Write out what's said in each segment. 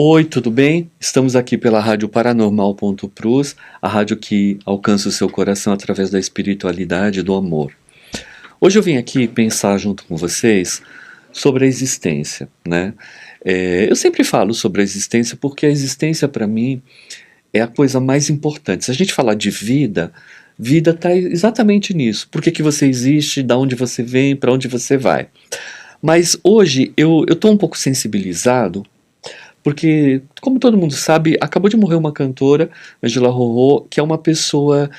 Oi, tudo bem? Estamos aqui pela Rádio Paranormal.prus, a rádio que alcança o seu coração através da espiritualidade e do amor. Hoje eu vim aqui pensar junto com vocês sobre a existência, né? Eu sempre falo sobre a existência porque a existência para mim é a coisa mais importante. Se a gente falar de vida, vida está exatamente nisso. Por que que você existe, da onde você vem, para onde você vai. Mas hoje eu estou um pouco sensibilizado porque, como todo mundo sabe, acabou de morrer uma cantora, Angela Rorô, que é uma pessoa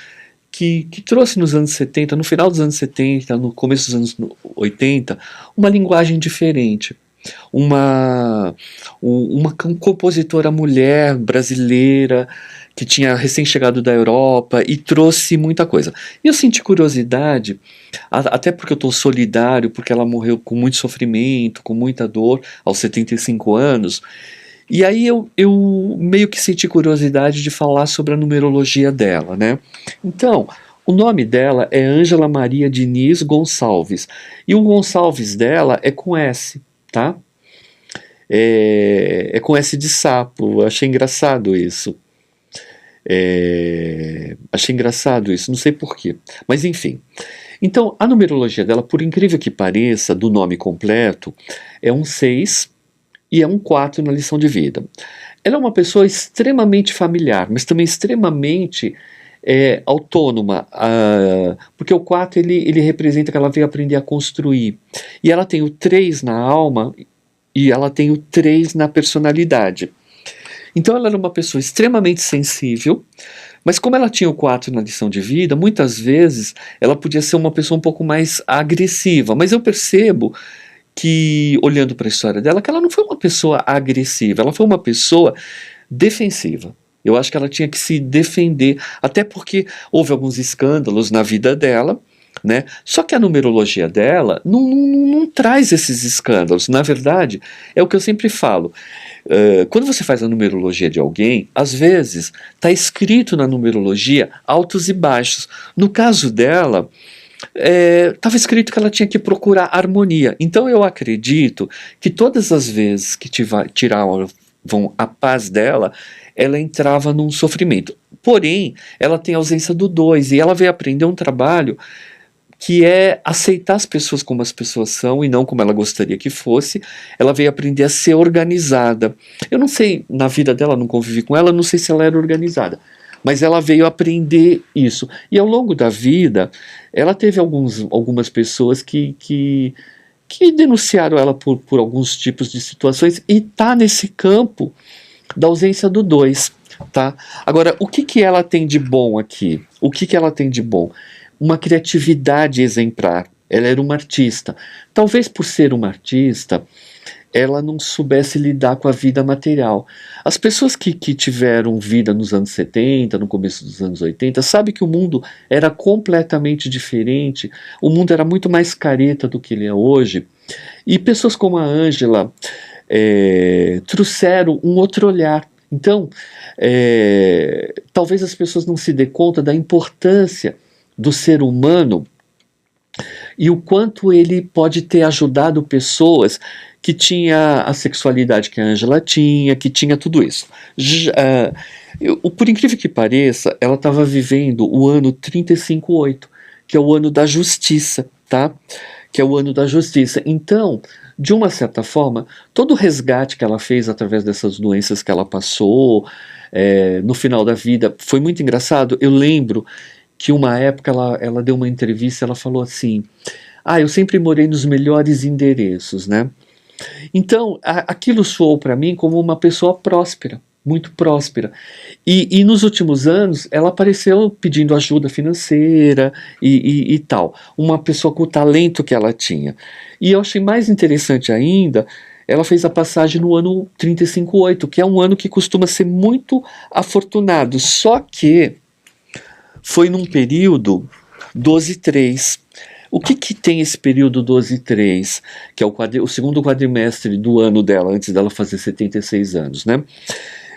que trouxe nos anos 70, no final dos anos 70, no começo dos anos 80, uma linguagem diferente. Uma compositora mulher brasileira que tinha recém-chegado da Europa e trouxe muita coisa. E eu senti curiosidade, até porque eu estou solidário, porque ela morreu com muito sofrimento, com muita dor, aos 75 anos. E aí eu meio que senti curiosidade de falar sobre a numerologia dela, né? Então, o nome dela é Ângela Maria Diniz Gonçalves. E o Gonçalves dela é com S, tá? É com S de sapo. Achei engraçado isso. Achei engraçado isso, não sei porquê. Mas enfim. Então, a numerologia dela, por incrível que pareça, do nome completo, é um 6 e é um 4 na lição de vida. Ela é uma pessoa extremamente familiar, mas também extremamente autônoma, porque o 4 ele representa que ela veio aprender a construir. E ela tem o 3 na alma e ela tem o 3 na personalidade. Então ela era uma pessoa extremamente sensível, mas como ela tinha o 4 na lição de vida, muitas vezes ela podia ser uma pessoa um pouco mais agressiva. Mas eu percebo que, olhando para a história dela, que ela não foi uma pessoa agressiva, ela foi uma pessoa defensiva. Eu acho que ela tinha que se defender, até porque houve alguns escândalos na vida dela, né? Só que a numerologia dela não traz esses escândalos. Na verdade, é o que eu sempre falo. Quando você faz a numerologia de alguém, às vezes está escrito na numerologia altos e baixos. No caso dela, estava escrito que ela tinha que procurar harmonia. Então eu acredito que todas as vezes que tiravam a paz dela, ela entrava num sofrimento. Porém, ela tem a ausência do 2 e ela veio aprender um trabalho que é aceitar as pessoas como as pessoas são e não como ela gostaria que fosse. Ela veio aprender a ser organizada. Eu não sei, na vida dela, não convivi com ela, não sei se ela era organizada, mas ela veio aprender isso. E ao longo da vida, ela teve algumas pessoas que denunciaram ela por alguns tipos de situações e está nesse campo da ausência do 2. Tá? Agora, o que ela tem de bom aqui? O que ela tem de bom? Uma criatividade exemplar. Ela era uma artista. Talvez por ser uma artista, ela não soubesse lidar com a vida material. As pessoas que tiveram vida nos anos 70, no começo dos anos 80, sabem que o mundo era completamente diferente, o mundo era muito mais careta do que ele é hoje, e pessoas como a Ângela trouxeram um outro olhar. Então, talvez as pessoas não se dêem conta da importância do ser humano e o quanto ele pode ter ajudado pessoas que tinha a sexualidade que a Ângela tinha, que tinha tudo isso. Por incrível que pareça, ela estava vivendo o ano 358, que é o ano da justiça, tá? Que é o ano da justiça. Então, de uma certa forma, todo o resgate que ela fez através dessas doenças que ela passou, no final da vida, foi muito engraçado. Eu lembro que uma época ela deu uma entrevista, ela falou assim: eu sempre morei nos melhores endereços, né? Então, aquilo soou para mim como uma pessoa próspera, muito próspera. E nos últimos anos, ela apareceu pedindo ajuda financeira e tal. Uma pessoa com o talento que ela tinha. E eu achei mais interessante ainda, ela fez a passagem no ano 358, que é um ano que costuma ser muito afortunado. Só que foi num período 12/3. O que tem esse período 12/3, que é o segundo quadrimestre do ano dela, antes dela fazer 76 anos, né?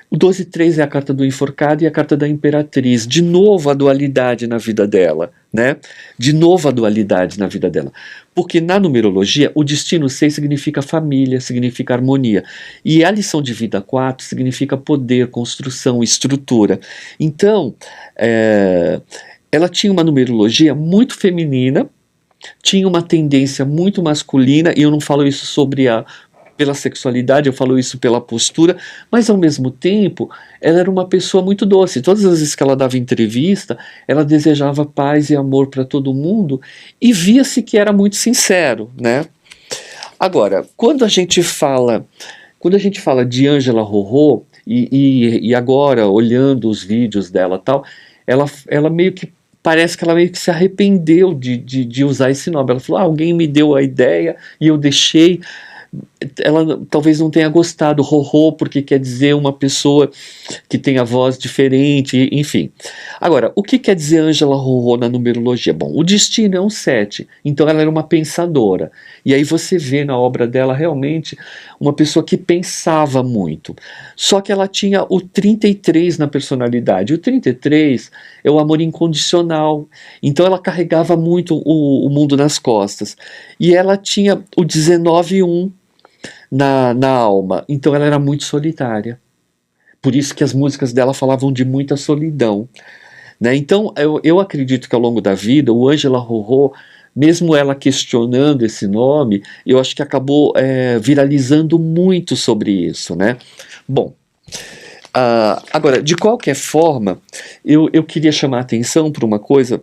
O 12-3 é a carta do enforcado e a carta da imperatriz. De novo a dualidade na vida dela, né? De novo a dualidade na vida dela. Porque na numerologia, o destino 6 significa família, significa harmonia. E a lição de vida 4 significa poder, construção, estrutura. Então, ela tinha uma numerologia muito feminina, tinha uma tendência muito masculina, e eu não falo isso pela sexualidade, eu falo isso pela postura, mas ao mesmo tempo ela era uma pessoa muito doce. Todas as vezes que ela dava entrevista, ela desejava paz e amor para todo mundo e via-se que era muito sincero, né? Agora, quando a gente fala de Ângela Rorô, e agora olhando os vídeos dela tal, ela meio que parece que ela meio que se arrependeu de usar esse nome. Ela falou: alguém me deu a ideia e eu deixei. Ela talvez não tenha gostado Rorô, porque quer dizer uma pessoa que tem a voz diferente, enfim. Agora, o que quer dizer Ângela Rorô na numerologia? Bom, o destino é um 7, então ela era uma pensadora. E aí você vê na obra dela realmente uma pessoa que pensava muito. Só que ela tinha o 33 na personalidade. O 33 é o amor incondicional. Então ela carregava muito o mundo nas costas. E ela tinha o 19-1 na alma, então ela era muito solitária. Por isso que as músicas dela falavam de muita solidão, né? Então eu acredito que ao longo da vida, o Ângela Rorô, mesmo ela questionando esse nome, eu acho que acabou viralizando muito sobre isso, né? Bom, agora, de qualquer forma, eu queria chamar a atenção para uma coisa.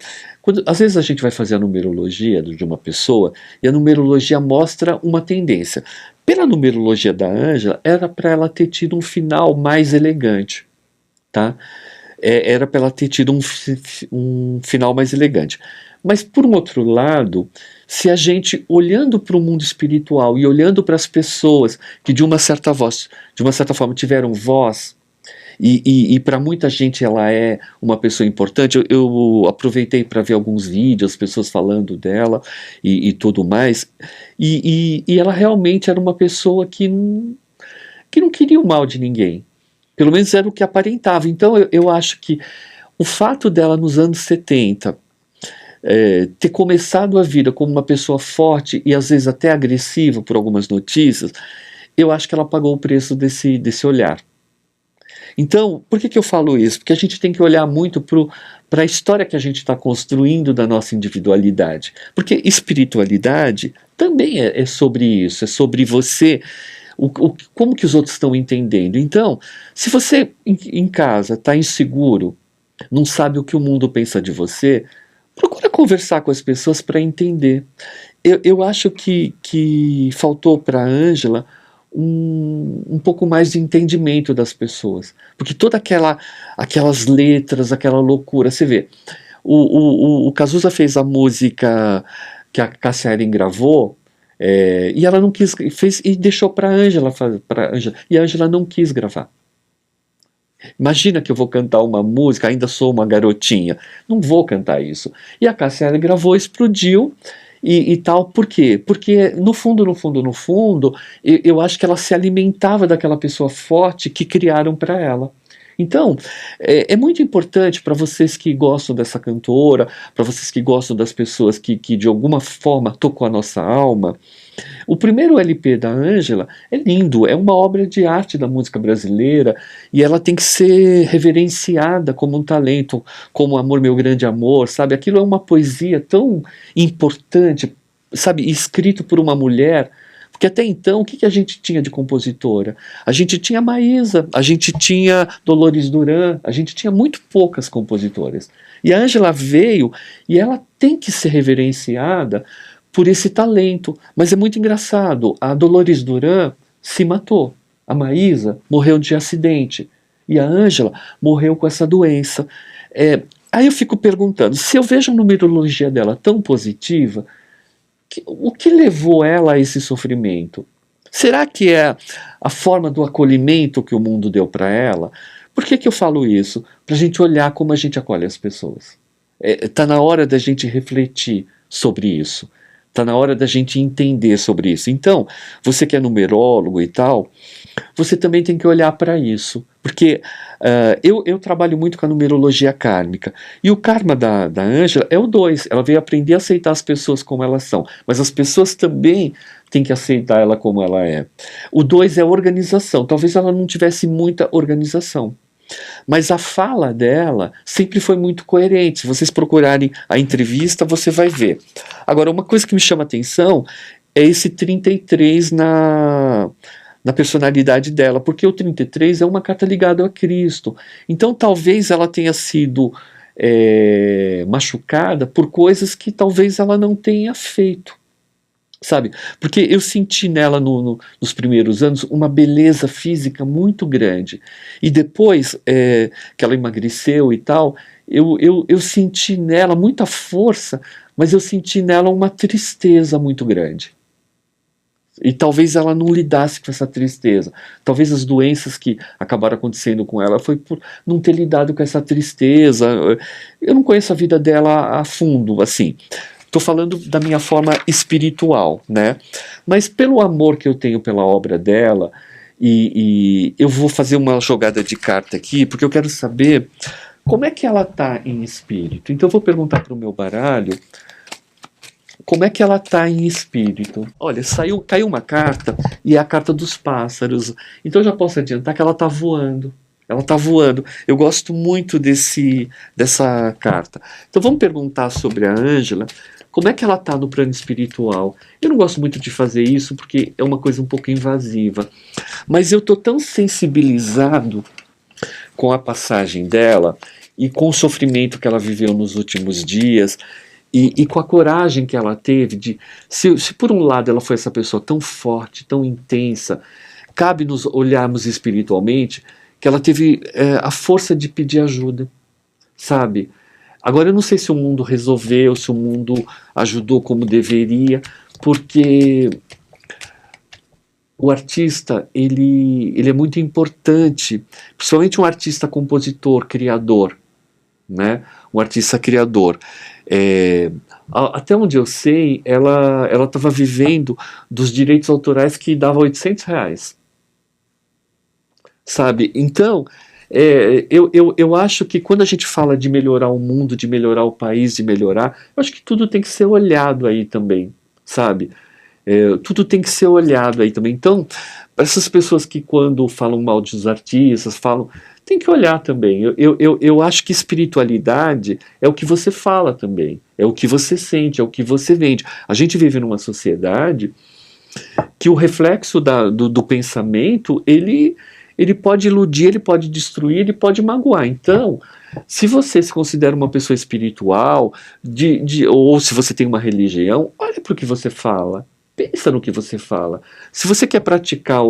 Às vezes a gente vai fazer a numerologia de uma pessoa e a numerologia mostra uma tendência. Pela numerologia da Ângela, era para ela ter tido um final mais elegante, tá? Era para ela ter tido um final mais elegante. Mas, por um outro lado, se a gente, olhando para o mundo espiritual e olhando para as pessoas que de uma certa forma tiveram voz, e para muita gente ela é uma pessoa importante. Eu aproveitei para ver alguns vídeos, pessoas falando dela e tudo mais, e ela realmente era uma pessoa que não queria o mal de ninguém. Pelo menos era o que aparentava. Então eu acho que o fato dela nos anos 70 ter começado a vida como uma pessoa forte e às vezes até agressiva por algumas notícias, eu acho que ela pagou o preço desse olhar. Então, por que eu falo isso? Porque a gente tem que olhar muito para a história que a gente está construindo da nossa individualidade. Porque espiritualidade também é sobre isso, é sobre você, como que os outros estão entendendo. Então, se você em casa está inseguro, não sabe o que o mundo pensa de você, procura conversar com as pessoas para entender. Eu acho que faltou para a Ângela um pouco mais de entendimento das pessoas. Porque aquelas letras, aquela loucura, você vê, o Cazuza fez a música que a Cássia Eller gravou, e ela não quis, fez e deixou para Ângela, e a Ângela não quis gravar. Imagina que eu vou cantar uma música, ainda sou uma garotinha, não vou cantar isso. E a Cássia Eller gravou, explodiu, e tal. Por quê? Porque no fundo, eu acho que ela se alimentava daquela pessoa forte que criaram para ela. Então, é muito importante para vocês que gostam dessa cantora, para vocês que gostam das pessoas que de alguma forma tocou a nossa alma. O primeiro LP da Ângela é lindo, é uma obra de arte da música brasileira e ela tem que ser reverenciada como um talento, como Amor, Meu Grande Amor, sabe? Aquilo é uma poesia tão importante, sabe? Escrito por uma mulher. Porque até então, o que a gente tinha de compositora? A gente tinha Maísa, a gente tinha Dolores Duran, a gente tinha muito poucas compositoras. E a Ângela veio e ela tem que ser reverenciada por esse talento. Mas é muito engraçado, a Dolores Duran se matou, a Maísa morreu de acidente, e a Ângela morreu com essa doença. Aí eu fico perguntando, se eu vejo a numerologia dela tão positiva, o que levou ela a esse sofrimento? Será que é a forma do acolhimento que o mundo deu para ela? Por que eu falo isso? Para a gente olhar como a gente acolhe as pessoas. Está na hora da gente refletir sobre isso. Está na hora da gente entender sobre isso. Então, você que é numerólogo e tal, você também tem que olhar para isso. Porque eu trabalho muito com a numerologia kármica. E o karma da Ângela é o 2. Ela veio aprender a aceitar as pessoas como elas são. Mas as pessoas também têm que aceitar ela como ela é. O 2 é organização. Talvez ela não tivesse muita organização. Mas a fala dela sempre foi muito coerente. Se vocês procurarem a entrevista, você vai ver. Agora, uma coisa que me chama a atenção é esse 33 na personalidade dela, porque o 33 é uma carta ligada a Cristo. Então, talvez ela tenha sido machucada por coisas que talvez ela não tenha feito. Sabe? Porque eu senti nela nos primeiros anos uma beleza física muito grande. E depois que ela emagreceu e tal, eu senti nela muita força, mas eu senti nela uma tristeza muito grande. E talvez ela não lidasse com essa tristeza. Talvez as doenças que acabaram acontecendo com ela foi por não ter lidado com essa tristeza. Eu não conheço a vida dela a fundo, assim. Estou falando da minha forma espiritual, né? Mas pelo amor que eu tenho pela obra dela, e eu vou fazer uma jogada de carta aqui, porque eu quero saber como é que ela está em espírito. Então eu vou perguntar para o meu baralho como é que ela está em espírito. Olha, caiu uma carta e é a carta dos pássaros. Então eu já posso adiantar que ela está voando. Ela está voando. Eu gosto muito dessa carta. Então vamos perguntar sobre a Ângela. Como é que ela está no plano espiritual? Eu não gosto muito de fazer isso porque é uma coisa um pouco invasiva. Mas eu estou tão sensibilizado com a passagem dela e com o sofrimento que ela viveu nos últimos dias e com a coragem que ela teve de... Se por um lado ela foi essa pessoa tão forte, tão intensa, cabe nos olharmos espiritualmente que ela teve a força de pedir ajuda, sabe? Agora eu não sei se o mundo resolveu, se o mundo ajudou como deveria, porque o artista ele é muito importante, principalmente um artista compositor, criador, né? Um artista criador. Até onde eu sei, ela estava vivendo dos direitos autorais que dava R$ 800, sabe? Então, eu acho que quando a gente fala de melhorar o mundo, de melhorar o país, de melhorar, eu acho que tudo tem que ser olhado aí também, sabe? Tudo tem que ser olhado aí também. Então, essas pessoas que quando falam mal dos artistas, tem que olhar também. Eu acho que espiritualidade é o que você fala também, é o que você sente, é o que você vende. A gente vive numa sociedade que o reflexo do pensamento, ele pode iludir, ele pode destruir, ele pode magoar. Então, se você se considera uma pessoa espiritual, ou se você tem uma religião, olha para o que você fala. Pensa no que você fala. Se você quer praticar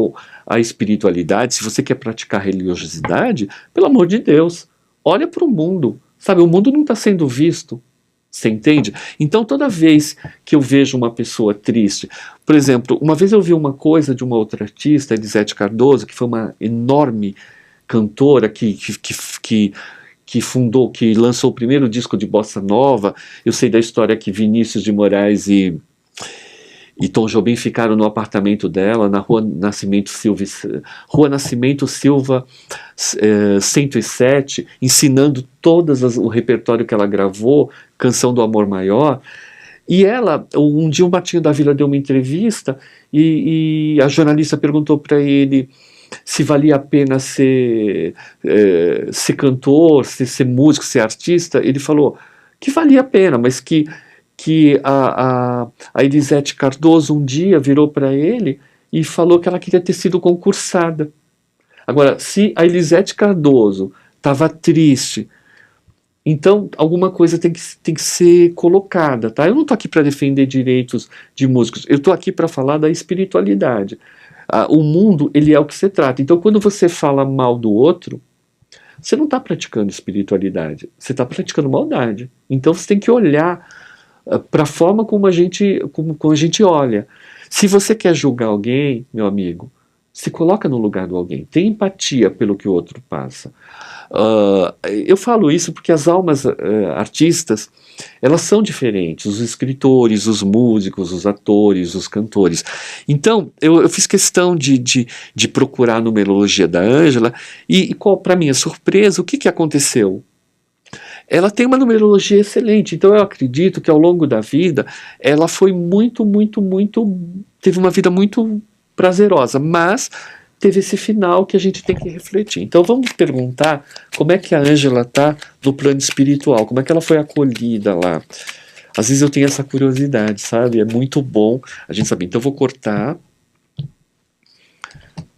a espiritualidade, se você quer praticar a religiosidade, pelo amor de Deus, olha para o mundo. Sabe, o mundo não está sendo visto. Você entende? Então, toda vez que eu vejo uma pessoa triste, por exemplo, uma vez eu vi uma coisa de uma outra artista, Elisete Cardoso, que foi uma enorme cantora que fundou, que lançou o primeiro disco de bossa nova. Eu sei da história que Vinícius de Moraes e Tom Jobim ficaram no apartamento dela, na Rua Nascimento Silva 107, ensinando o repertório que ela gravou, Canção do Amor Maior. E ela, um dia o Martinho da Vila deu uma entrevista e a jornalista perguntou para ele se valia a pena ser cantor, ser músico, ser artista. Ele falou que valia a pena, mas que a Elisete Cardoso um dia virou para ele e falou que ela queria ter sido concursada. Agora, se a Elisete Cardoso estava triste, então alguma coisa tem que ser colocada, tá? Eu não estou aqui para defender direitos de músicos, eu estou aqui para falar da espiritualidade. O mundo, ele é o que você trata. Então, quando você fala mal do outro, você não está praticando espiritualidade, você está praticando maldade. Então, você tem que olhar para a forma como a gente olha. Se você quer julgar alguém, meu amigo, se coloca no lugar do alguém. Tem empatia pelo que o outro passa. Eu falo isso porque as almas artistas, elas são diferentes, os escritores, os músicos, os atores, os cantores. Então, eu fiz questão de procurar a numerologia da Ângela, e qual, para minha surpresa, o que aconteceu? Ela tem uma numerologia excelente, então eu acredito que ao longo da vida, ela foi teve uma vida muito prazerosa, mas teve esse final que a gente tem que refletir. Então vamos perguntar como é que a Ângela está no plano espiritual, como é que ela foi acolhida lá. Às vezes eu tenho essa curiosidade, sabe? É muito bom a gente saber. Então eu vou cortar.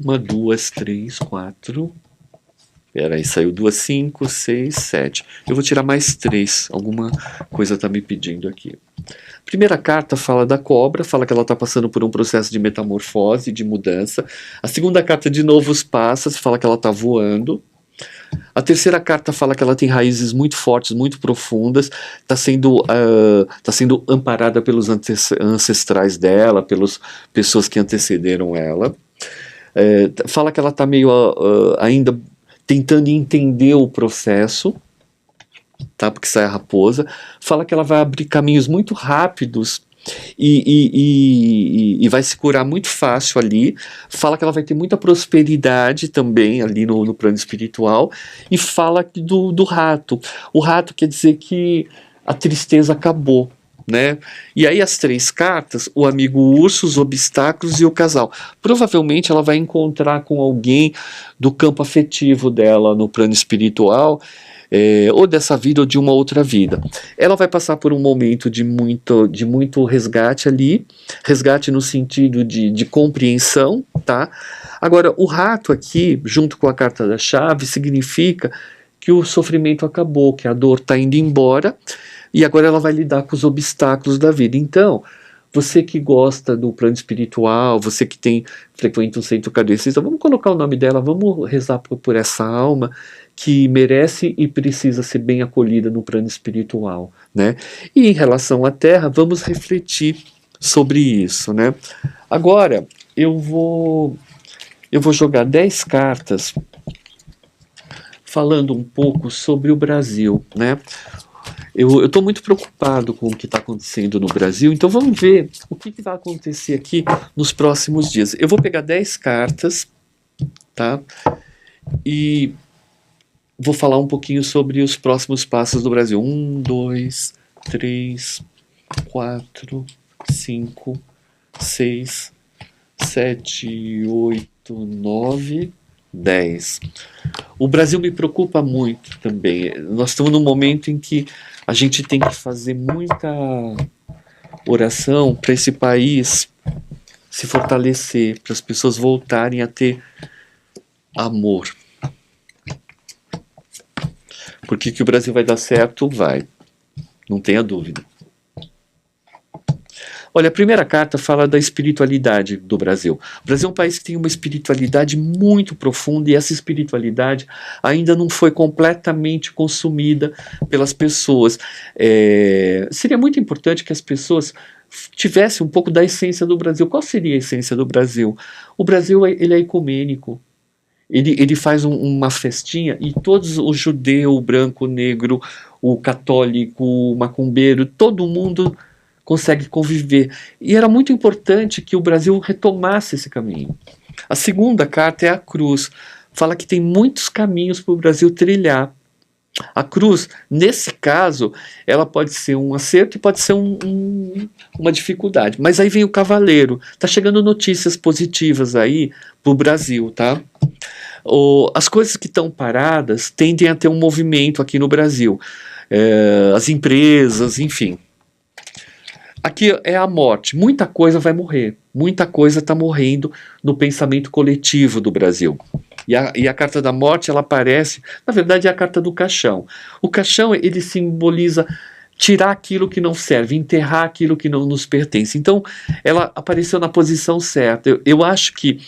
1, 2, 3, 4. Peraí, saiu 2, 5, 6, 7. Eu vou tirar mais 3. Alguma coisa está me pedindo aqui. Primeira carta fala da cobra, fala que ela está passando por um processo de metamorfose, de mudança. A segunda carta, de novo, os pássaros, fala que ela está voando. A terceira carta fala que ela tem raízes muito fortes, muito profundas, está sendo amparada pelos ancestrais dela, pelas pessoas que antecederam ela. Fala que ela está meio ainda tentando entender o processo, tá? Porque sai a raposa. Fala que ela vai abrir caminhos muito rápidos e vai se curar muito fácil ali. Fala que ela vai ter muita prosperidade também ali no plano espiritual. E fala do rato. O rato quer dizer que a tristeza acabou, né? E aí as 3 cartas, o amigo urso, os obstáculos e o casal. Provavelmente ela vai encontrar com alguém do campo afetivo dela no plano espiritual, ou dessa vida ou de uma outra vida. Ela vai passar por um momento de muito resgate ali, resgate no sentido de compreensão, tá? Agora, o rato aqui, junto com a carta da chave, significa que o sofrimento acabou, que a dor está indo embora, e agora ela vai lidar com os obstáculos da vida. Então, você que gosta do plano espiritual, você que frequenta um centro kardecista, vamos colocar o nome dela, vamos rezar por essa alma que merece e precisa ser bem acolhida no plano espiritual, né? E em relação à Terra, vamos refletir sobre isso, né? Agora, eu vou jogar 10 cartas falando um pouco sobre o Brasil, né? Eu estou muito preocupado com o que está acontecendo no Brasil, então vamos ver o que vai acontecer aqui nos próximos dias. Eu vou pegar 10 cartas, tá? E vou falar um pouquinho sobre os próximos passos do Brasil. 1, 2, 3, 4, 5, 6, 7, 8, 9, 10. O Brasil me preocupa muito também. Nós estamos num momento em que a gente tem que fazer muita oração para esse país se fortalecer, para as pessoas voltarem a ter amor. Porque que o Brasil vai dar certo? Vai. Não tenha dúvida. Olha, a primeira carta fala da espiritualidade do Brasil. O Brasil é um país que tem uma espiritualidade muito profunda e essa espiritualidade ainda não foi completamente consumida pelas pessoas. Seria muito importante que as pessoas tivessem um pouco da essência do Brasil. Qual seria a essência do Brasil? O Brasil ele é ecumênico. Ele faz uma festinha e todos, o judeu, o branco, o negro, o católico, o macumbeiro, todo mundo consegue conviver. E era muito importante que o Brasil retomasse esse caminho. A segunda carta é a cruz. Fala que tem muitos caminhos para o Brasil trilhar. A cruz, nesse caso, ela pode ser um acerto e pode ser uma dificuldade. Mas aí vem o cavaleiro. Tá chegando notícias positivas aí para o Brasil, tá? As coisas que estão paradas tendem a ter um movimento aqui no Brasil. As empresas, enfim. Aqui é a morte. Muita coisa vai morrer. Muita coisa está morrendo no pensamento coletivo do Brasil. E a carta da morte, ela aparece, na verdade é a carta do caixão. O caixão, ele simboliza tirar aquilo que não serve, enterrar aquilo que não nos pertence. Então, ela apareceu na posição certa. Eu acho que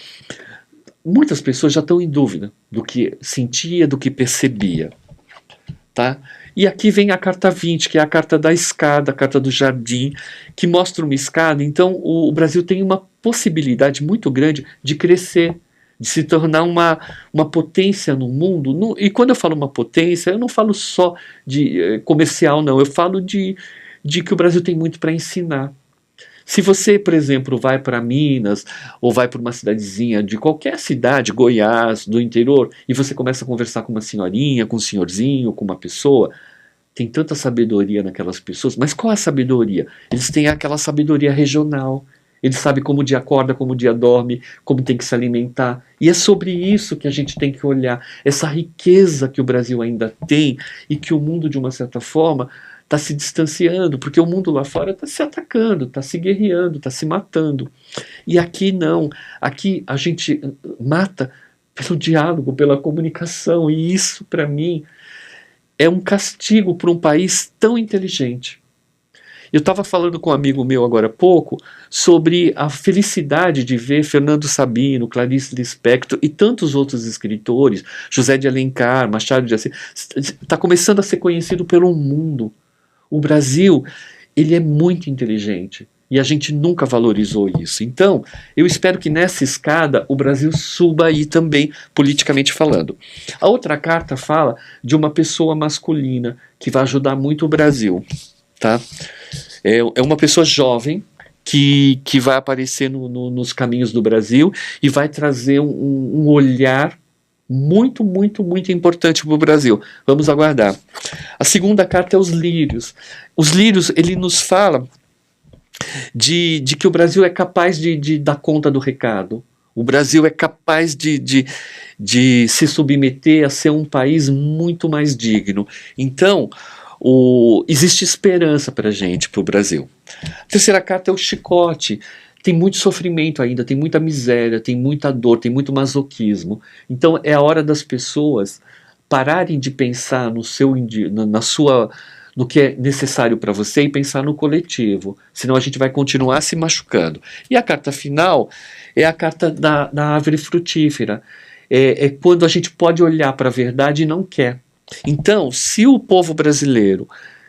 muitas pessoas já estão em dúvida do que sentia, do que percebia. Tá? E aqui vem a carta 20, que é a carta da escada, a carta do jardim, que mostra uma escada. Então o Brasil tem uma possibilidade muito grande de crescer, de se tornar uma potência no mundo. E quando eu falo uma potência, eu não falo só de comercial, não. Eu falo de que o Brasil tem muito para ensinar. Se você, por exemplo, vai para Minas ou vai para uma cidadezinha de qualquer cidade, Goiás, do interior, e você começa a conversar com uma senhorinha, com um senhorzinho, com uma pessoa, tem tanta sabedoria naquelas pessoas, mas qual é a sabedoria? Eles têm aquela sabedoria regional. Eles sabem como o dia acorda, como o dia dorme, como tem que se alimentar. E é sobre isso que a gente tem que olhar. Essa riqueza que o Brasil ainda tem e que o mundo, de uma certa forma, está se distanciando, porque o mundo lá fora está se atacando, está se guerreando, está se matando. E aqui não. Aqui a gente mata pelo diálogo, pela comunicação. E isso, para mim, é um castigo para um país tão inteligente. Eu estava falando com um amigo meu agora há pouco sobre a felicidade de ver Fernando Sabino, Clarice Lispector e tantos outros escritores, José de Alencar, Machado de Assis, está começando a ser conhecido pelo mundo. O Brasil, ele é muito inteligente e a gente nunca valorizou isso. Então, eu espero que nessa escada o Brasil suba aí também, politicamente falando. A outra carta fala de uma pessoa masculina que vai ajudar muito o Brasil, tá? É uma pessoa jovem que vai aparecer nos caminhos do Brasil e vai trazer um olhar muito, muito, muito importante para o Brasil. Vamos aguardar. A segunda carta é os lírios. Os lírios, ele nos fala de que o Brasil é capaz de dar conta do recado. O Brasil é capaz de se submeter a ser um país muito mais digno. Então, existe esperança para a gente, para o Brasil. A terceira carta é o chicote. Tem muito sofrimento ainda, tem muita miséria, tem muita dor, tem muito masoquismo. Então é a hora das pessoas pararem de pensar no que é necessário para você e pensar no coletivo. Senão a gente vai continuar se machucando. E a carta final é a carta da árvore frutífera. É quando a gente pode olhar para a verdade e não quer. Então, se o povo brasileiro,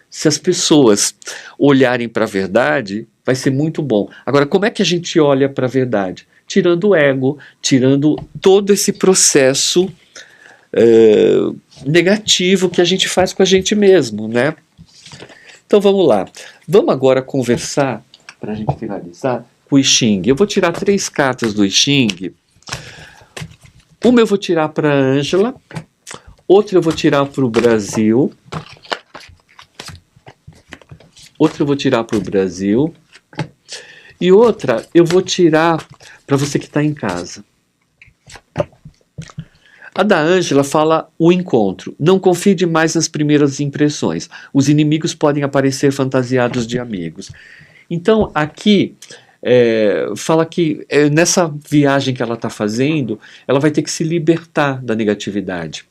se as pessoas olharem para a verdade, vai ser muito bom. Agora, como é que a gente olha para a verdade? Tirando o ego, tirando todo esse processo negativo que a gente faz com a gente mesmo, né? Então vamos lá. Vamos agora conversar, para a gente finalizar, com o I Ching. Eu vou tirar 3 cartas do I Ching. Uma eu vou tirar para a Ângela, outra eu vou tirar para o Brasil, outra eu vou tirar para o Brasil, e outra eu vou tirar para você que está em casa. A da Ângela fala o encontro. Não confie demais nas primeiras impressões. Os inimigos podem aparecer fantasiados de amigos. Então, aqui, fala que nessa viagem que ela está fazendo, ela vai ter que se libertar da negatividade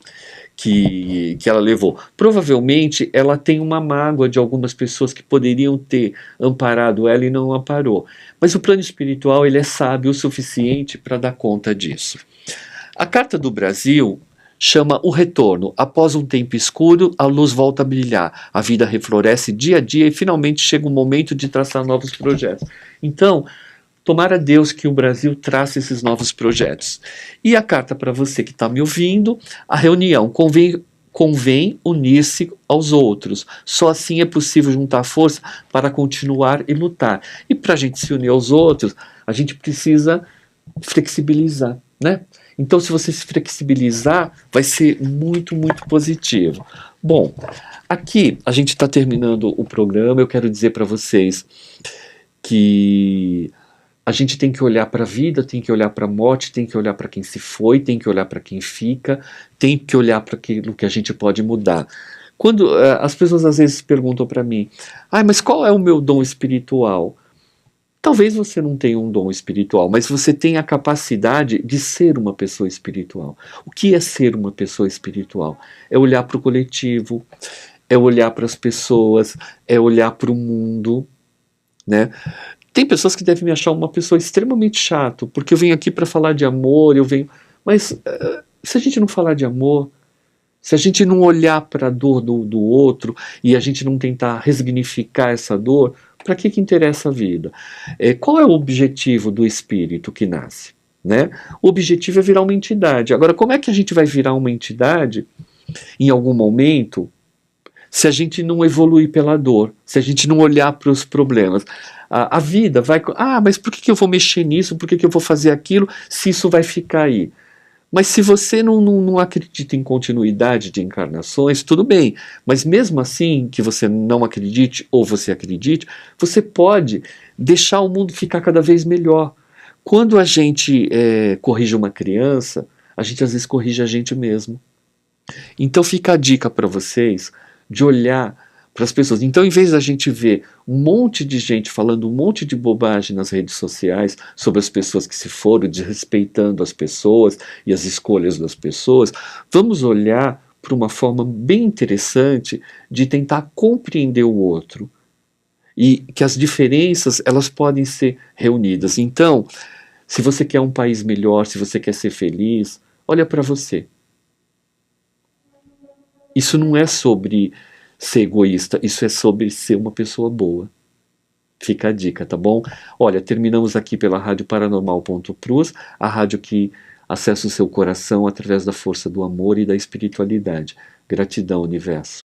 que ela levou. Provavelmente ela tem uma mágoa de algumas pessoas que poderiam ter amparado ela e não amparou. Mas o plano espiritual, ele é sábio o suficiente para dar conta disso. A carta do Brasil chama o retorno. Após um tempo escuro, a luz volta a brilhar. A vida refloresce dia a dia e finalmente chega o momento de traçar novos projetos. Então, tomara Deus que o Brasil trace esses novos projetos. E a carta para você que está me ouvindo, a reunião convém unir-se aos outros. Só assim é possível juntar força para continuar e lutar. E para a gente se unir aos outros, a gente precisa flexibilizar, né? Então, se você se flexibilizar, vai ser muito, muito positivo. Bom, aqui a gente está terminando o programa. Eu quero dizer para vocês que a gente tem que olhar para a vida, tem que olhar para a morte, tem que olhar para quem se foi, tem que olhar para quem fica, tem que olhar para aquilo que a gente pode mudar. Quando as pessoas às vezes perguntam para mim, mas qual é o meu dom espiritual? Talvez você não tenha um dom espiritual, mas você tem a capacidade de ser uma pessoa espiritual. O que é ser uma pessoa espiritual? É olhar para o coletivo, é olhar para as pessoas, é olhar para o mundo, né? Tem pessoas que devem me achar uma pessoa extremamente chata, porque eu venho aqui para falar de amor, mas se a gente não falar de amor, se a gente não olhar para a dor do outro e a gente não tentar resignificar essa dor, para que interessa a vida? Qual é o objetivo do espírito que nasce? né? O objetivo é virar uma entidade. Agora, como é que a gente vai virar uma entidade em algum momento se a gente não evoluir pela dor, se a gente não olhar para os problemas? A vida vai... Ah, mas por que eu vou mexer nisso? Por que eu vou fazer aquilo se isso vai ficar aí? Mas se você não acredita em continuidade de encarnações, tudo bem. Mas mesmo assim, que você não acredite ou você acredite, você pode deixar o mundo ficar cada vez melhor. Quando a gente corrige uma criança, a gente às vezes corrige a gente mesmo. Então fica a dica para vocês de olhar para as pessoas. Então, em vez da gente ver um monte de gente falando um monte de bobagem nas redes sociais sobre as pessoas que se foram, desrespeitando as pessoas e as escolhas das pessoas, vamos olhar para uma forma bem interessante de tentar compreender o outro e que as diferenças elas podem ser reunidas. Então, se você quer um país melhor, se você quer ser feliz, olha para você. Isso não é sobre ser egoísta, isso é sobre ser uma pessoa boa. Fica a dica, tá bom? Olha, terminamos aqui pela Rádio Paranormal.plus, a rádio que acessa o seu coração através da força do amor e da espiritualidade. Gratidão, universo.